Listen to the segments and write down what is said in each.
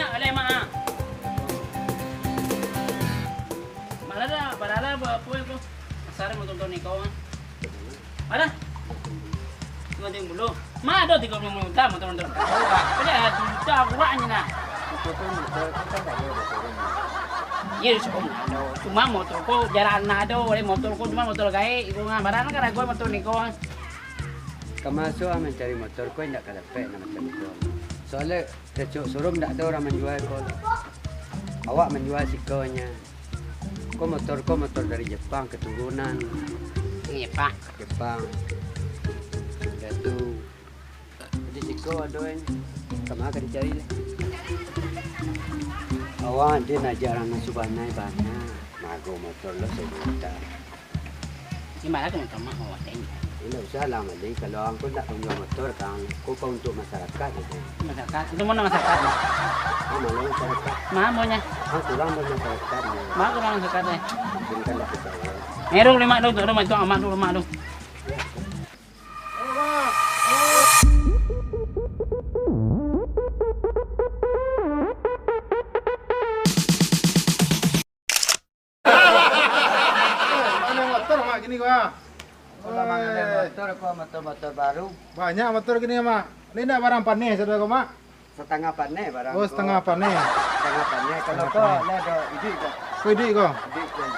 banyak alay mak. Malah dah apa itu? Asar motor ni kau ah. Ada? Tunggu tunggu dulu. Ma ada 30 juta motor. Ada juta kurangnya nak. Iya, cuma motor ko jalan ada, oleh motor ko cuma motor gaya, ibu nggak barang kan aku motor ni kau. Kamasuk mencari motor ko tidak kalepek nama macam itu. Soalnya kecuk surum tidak ada orang menjual ko. Awak menjual sikonya. Ko motor dari Jepang keturunan. Jepang. Jepang. Itu. Jadi siko adoin. Kemana akan dicari lah. Awak dia nak jarang masuk banai banyak. Mago motor lo sejuta. Gimana kan sama awak tanya? Ini usah lah Mali. Kalau aku tak menjual motor kan, kau untuk masyarakat gitu. Masyarakat, itu mana masyarakat? Malah masyarakat. Mana maunya? Kurang dari masyarakat. Mana kurang masyarakat ni? Berikan lagi saya. Merung lima dulu, tu rumah itu amat dulu mak dulu. Mana motor mak gini gua? Kalau mengenai motor baru, Banyak motor gini mak. Ini nak barang panen saudara kau mak. setengah panen barang. Oh setengah panen. Setengah panen. Kalau kau ada ide kau. Kau idik kau? Ide kau.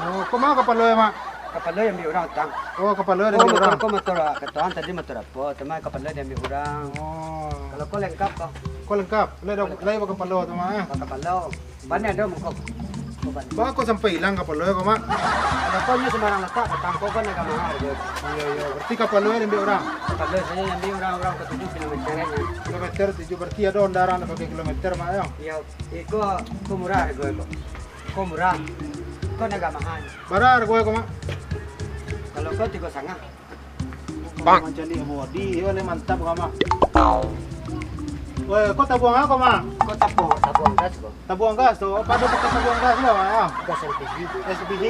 Oh kau mau kapal lo ya mak? Kapal lo yang ambil orang utang. Oh kapal lo ada Oh orang. motor ketuan tadi motor apa? Teman kapal lo yang ambil orang. Oh Kalau kau lengkap kau. kau lengkap. Lai bawa kapal lo tu mak. Kapal lo. Panen ada mukok. Bawa kau sampai hilang kapal lo kau mak. Kalau kau ni sembarang letak petang kau kan agak mahal. Iya iya. Berarti kapal lo ada orang. Kapal lo saya yang ambil orang ke 7 kilometernya. Kilometer 7 berarti ada ondaran pakai kilometer mak ya. Ya, kau murah harga kau. Kau murah. Kau agak mahal. Barar kau mak. Kalau kau 3,5. Bang. Macam ni body, oleh mantap kau mak. Woi, kau tabuang apa mak? Kau tabung gas kau. Tabuang gas tu. Apa tu pakai tabuang gas lah mak ya? Gas LPG. SPG.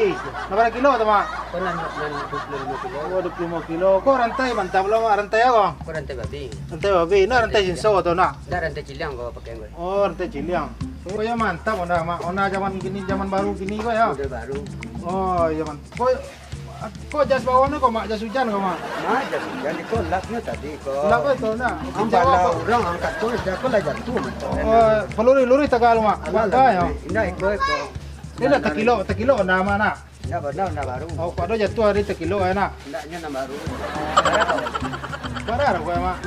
Berapa kilo tu mak? Kau nan 25 kilo. Oh 25 kilo. Kau rantai mantap lah mak. Rantai apa? Kau rantai babi. Rantai babi. Nah rantai jinso tu nak. Dah rantai ciliang kau pakai kau. Oh rantai ciliang. Oh ya mantap ona mak. Ona zaman gini zaman baru gini kau ya. Model baru. Oh ya mantap. Kau jas bawah ni kau mak jas hujan kau mak. Nah, jadi kau laknya tadi kau. Lap tu nak. Ambala orang angkat kau kau lah jatuh motor. Oh peluri tagal mak. Bangka ya. Indah ikut kau. Ini nak tekilo nama nak. Indah baru. Oh kau ada jatuh hari tekilo ya nak. Indahnya baru. Barar kau mak.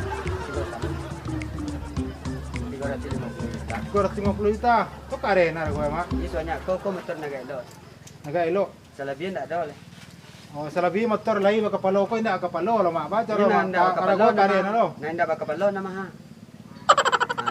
250 juta. Kau karena kau mak. Ini soalnya kau motor naga elok. Agak elok. Salabian tak ada oleh. Oh salabi motor lain kapalo ko inda kapalo lo mak. Baca lo mak. Ini nanda Para kau karena lo. Nanda bakapalo nama ha.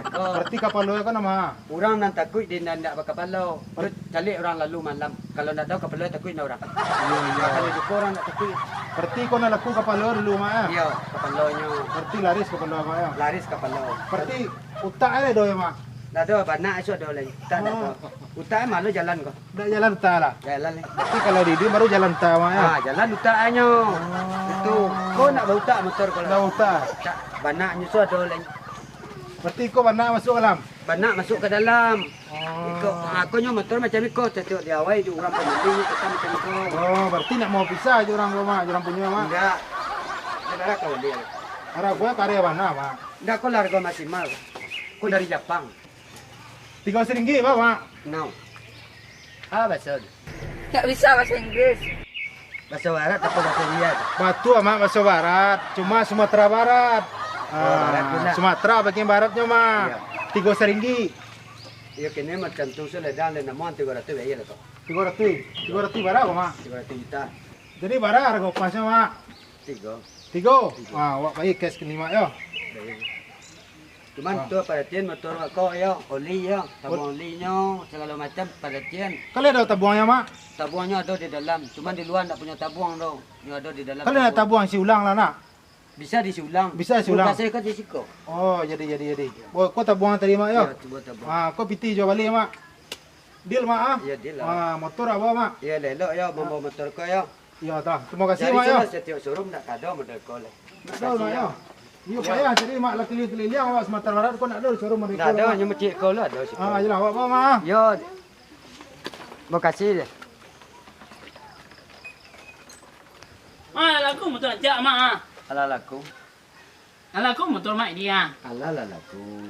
Kau Berarti kapalo ko nama. orang nan takut dia nanda bakapalo. Tu calik orang lalu malam. Kalau nak tahu kapalo takut na orang. Kalau jumpa orang nak takut. Berarti ko na laku kapalo dulu mak ya. Iya, kapalonyo. Berarti laris kapalo mak ya. Laris kapalo. Berarti utak ada do ya mak. Dah ada banyak esok ada oleh. Tak ada. Utai malu jalan kau. Dah jalan utak lah. Jalan ni. Berarti kalau di baru jalan utak mak ya. Jalan utaknya. Itu. Kau nak bautak motor kau. Dah utak. Tak banyak nyusu ada oleh. Berarti ko mana masuk dalam. Banyak masuk ke dalam. Aku nyo motor macam ni kau tengok dia awal je orang penting kita macam kau. Oh, berarti nak mau pisah je orang rumah, orang punya mak. Enggak. Saudara kau dia. Ara gua karya mana mak. Enggak kau larga maksimal. Kau dari Jepang. 300 ringgit pak mak. Now. Bahasa. Tak bisa bahasa Inggris. Bahasa barat atau bahasa India? Batu mak bahasa barat. Cuma Sumatera Barat. Barat pula. Sumatera bagian baratnya mak. Iya. 300 ringgit. Ya kini macam tu sudah dah le namun 300 bayar lah tu. 300. 300 barat kok mak. 300 juta. Jadi barat harga pasnya mak. 3. 3. Wah, wak baik cash ke 5 yo. Cuman tu perhatian motor kau ya, oli ya, tabung olinya, segala macam perhatian. Kali ada tabuangnya mak. Tabuangnya ada di dalam, cuman di luar tak punya tabuang tu. Yang ada di dalam. Kali ada tabuang si ulang lah nak. Bisa disiulang. Bisa disiulang. Saya kan di siko. Oh, jadi. Oh, kau tabuang tadi mak yo. Ya, coba tabuang. Kau piti jual balik mak. Deal mak ah. Ya, deal lah. Motor apa mak? Ya, lelok ya, membawa motor kau ya. Ya tah. Terima kasih Jadi mak yo. setiap showroom nak kado model kau lah. Betul mak yo. Iya payah jadi mak laki keliling awak Sumatera Barat kau nak ada suruh mereka. Nggak ada, hanya cik kau lah ada. Ah, jelah awak bawa mah. Yo, makasih deh. Laku motor aja mak. Alah laku. Laku motor mak dia. Alah lah laku.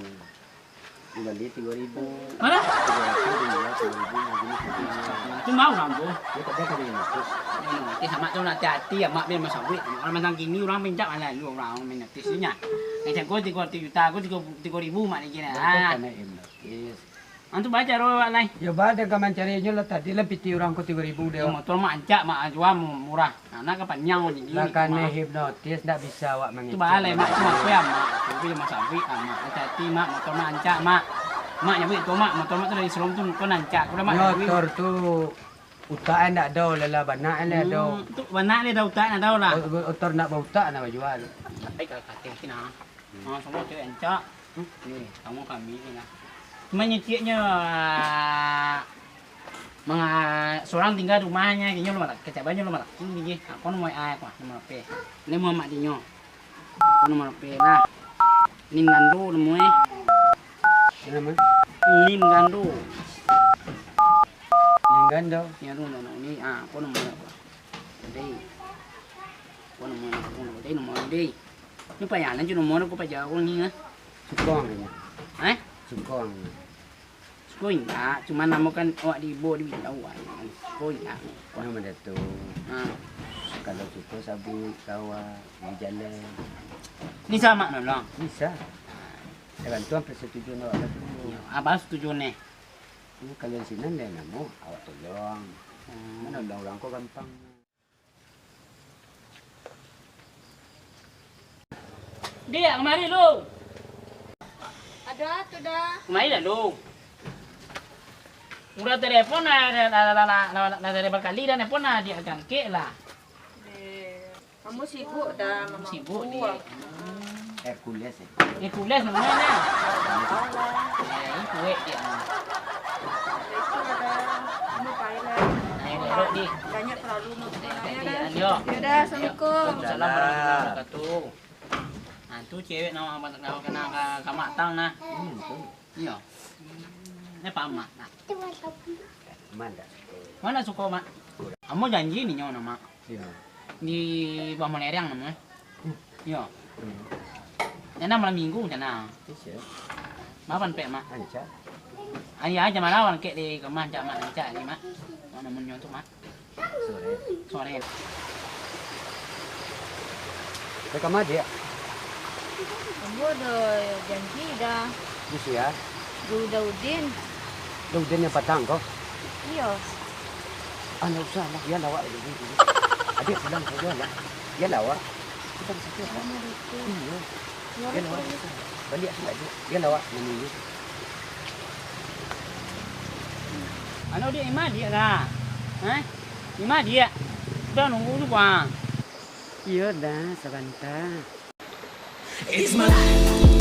Beli 3.000. Mana? 3.000 Tu mau rambo. dia tak ada kali 500. Nanti sama tu nak hati ya mak biar masuk duit. Orang macam gini orang minta mana lu orang main artisnya. Macam kau 3 juta, aku 3.000 mak ni kira. Karena hipnotis. Antu baca roh lain. Ya bada kau mencarinya lah tadi lah piti orang kau 3.000 dia. Motor mak ancak mak jual murah. Anak ke panjang ni. Lah karena hipnotis tak bisa awak Tu mengecek. balai mak cuma kau mak. Tapi dia masak duit mak. Hati mak motor mak ancak mak. Mak nyabut tu mak motor mak tu dari Serong tu kau nancak. Kau dah mak. Motor tu utaan tak ada lah banak lah ada. Tu benar dia dah utak nak tahu lah. Motor nak bautak nak jual. Baik kalau kata sini nah. Semua tu ancak. Ni kamu kami ni lah. Cuma nyiciknya mga seorang tinggal rumahnya kayaknya lu malah kecabannya lu malah ini je. Aku mau ai aku nomor P. Ini mau mak dinyo. Aku nomor P lah. Nin gandu nemu Nama? Nin gandu. Ganda. Ya lu ni aku nomor apa? Đây. Aku nomor đây. Ini payah nanti nomor aku payah aku ni ah. Sukong kayaknya. Eh? Sukong. Koi enggak, cuma nama kan awak di ibu di bidang awak. Koi enggak. Nama dia tu. Kalau suka sabi kawan di jalan. Ni sama nolong. Bisa. Saya bantuan persetujuan awak lah tu. Abang setuju nih. Ini kalau di sini dia namu awak tolong. Mana orang kau gampang. Dia kemari lu. Ada tu dah. Kemari dah lu. Udah telepon lah dari berkali dan telepon lah dia akan ke lah. Kamu sibuk dah, mama. Sibuk dia. Hercules eh. Kules namanya. Kuek dia. Kamu payah. Ayo di. Banyak terlalu nanya Yo. Ya dah, assalamualaikum. Salam warahmatullahi wabarakatuh. Nah, tu cewek nama kena kamatang nah. Iya. Ini pamak. Nah. Mana? Mana suka mak? Kamu janji nih nyawa nama Iya. di bawah melerang namanya. Iya. Enak malam minggu cina. Bisa. Mapan pe mak. Ancak. Ayah aja malawan kek di kemah cak mak ancak ni mak. Mana munyo tu mak. Sore. Sore. Dekat mana dia? Kamu dah janji dah. Bisa ya. Daudin. Daudin yang patang kau. Iya. Nggak usah lah. Ya lawak dulu. Adik pulang saja lah. Ya lawak. Kita saja lah. Iya. Ya lawak. Balik saja. Ya lawak. Menunggu. Ano dia imah dia lah. Imah dia. Udah nunggu tu bang. Iya dah. Sebentar. It's my life.